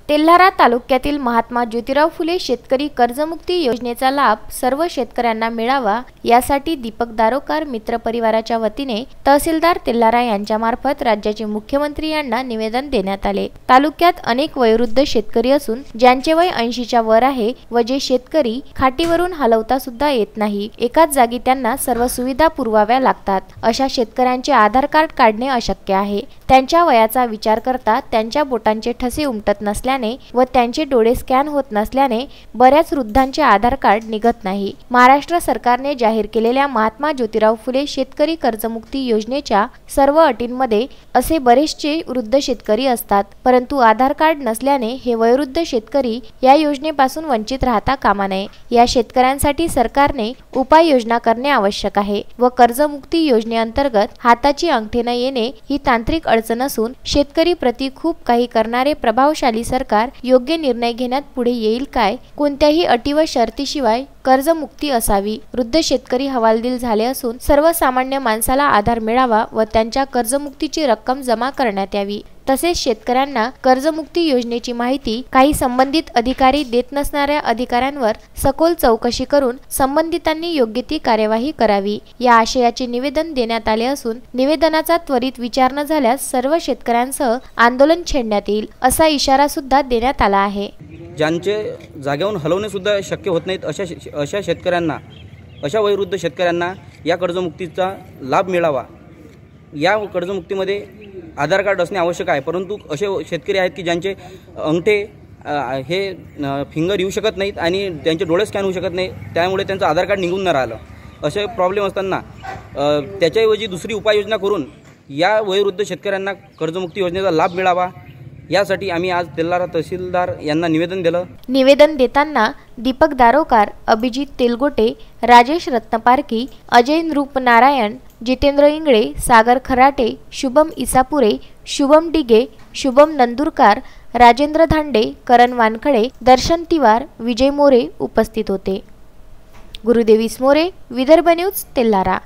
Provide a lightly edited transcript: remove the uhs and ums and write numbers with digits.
तेल्हारा तालुक्यातील महात्मा ज्योतिराव फुले शेतकरी कर्जमुक्ती योजनेचा लाभ सर्व शेतकऱ्यांना मिळावा यासाठी दीपक दारोकार मित्र परिवाराच्या वतीने तहसीलदार तेल्हारा यांच्यामार्फत राज्याचे मुख्यमंत्री यांना निवेदन देण्यात आले। तालुक्यात अनेक वयोवृद्ध शेतकरी असून ज्यांचे वय 80च्या वर आहे व जे शेतकरी खाटीवरून हलवता सुद्धा येत नाही, एकाच जागी त्यांना सर्व सुविधा पुरवाव्या लागतात। अशा शेतकऱ्यांचे आधार कार्ड काढणे अशक्य आहे। त्यांच्या वयाचा विचार करता त्यांच्या बोटांचे ठसे उमटत नसल्याने व त्यांचे डोळे स्कॅन होत नसल्याने बऱ्याच वृद्धांचे आधार कार्ड निघत नाही। महाराष्ट्र सरकारने जाहीर केलेल्या महात्मा ज्योतिराव फुले शेतकरी कर्जमुक्ती योजनेच्या सर्व अटींमध्ये असे बरेचसे वृद्ध शेतकरी असतात, परंतु आधार कार्ड नसल्याने हे वयोवृद्ध शेतकरी या योजनेपासून वंचित राहता कामा नये। या शेतकऱ्यांसाठी सरकारने उपाययोजना करणे आवश्यक आहे व कर्जमुक्ती योजनेअंतर्गत हाताची अंगठी न येणे ही तांत्रिक अडचण असून शेतकरी प्रति खूप काही करणारे प्रभावशाली सरकार योग्य निर्णय घेण्यात पुढे येईल काय? कोणत्याही अटी व शर्तीशिवाय कर्जमुक्ती असावी। वृद्ध शेतकरी हवालदिल झाले असून सर्वसामान्य माणसाला आधार मिळावा व त्यांच्या कर्जमुक्तीची रक्कम जमा करण्यात यावी। तसेच शेतकऱ्यांना कर्जमुक्ती योजनेची माहिती काही संबंधित अधिकारी देत नसणाऱ्या अधिकाऱ्यांवर सखोल चौकशी करून संबंधितांनी योग्य ती कार्यवाही करावी, या आशयाचे निवेदन देण्यात आले असून निवेदनाचा त्वरित विचार न झाल्यास सर्व शेतकऱ्यांसह आंदोलन छेडण्यात येईल असा इशारा सुद्धा देण्यात आला आहे। ज्यांचे जागेवरून हलवणे सुद्धा शक्य होत नाहीत अशा शेतकऱ्यांना, अशा वयोवृद्ध शेतकऱ्यांना या कर्जमुक्तीचा लाभ मिळावा। या कर्जमुक्तीमध्ये आधार कार्ड असणे आवश्यक आहे, परंतु असे शेतकरी आहेत की ज्यांचे अंगठे हे फिंगर येऊ शकत नाहीत आणि त्यांचे डोळे स्कॅन होऊ शकत नाही, त्यामुळे त्यांचं आधार कार्ड निघून न राहिलं। असे प्रॉब्लेम असताना त्याच्याऐवजी दुसरी उपाययोजना करून या वयोवृद्ध शेतकऱ्यांना कर्जमुक्ती योजनेचा लाभ मिळावा यासाठी आम्ही आज तेल्हारा तहसीलदार यांना निवेदन दिलं। निवेदन देताना दीपक दारोकार, अभिजित तेलगोटे, राजेश रत्नपारकी, अजय नृप नारायण, जितेंद्र इंगळे, सागर खराटे, शुभम इसापुरे, शुभम डिगे, शुभम नंदुरकार, राजेंद्र धांडे, करण वानखडे, दर्शन तिवार, विजय मोरे उपस्थित होते। गुरुदेवी स्मोरे, विदर्भ न्यूज, तेल्हारा।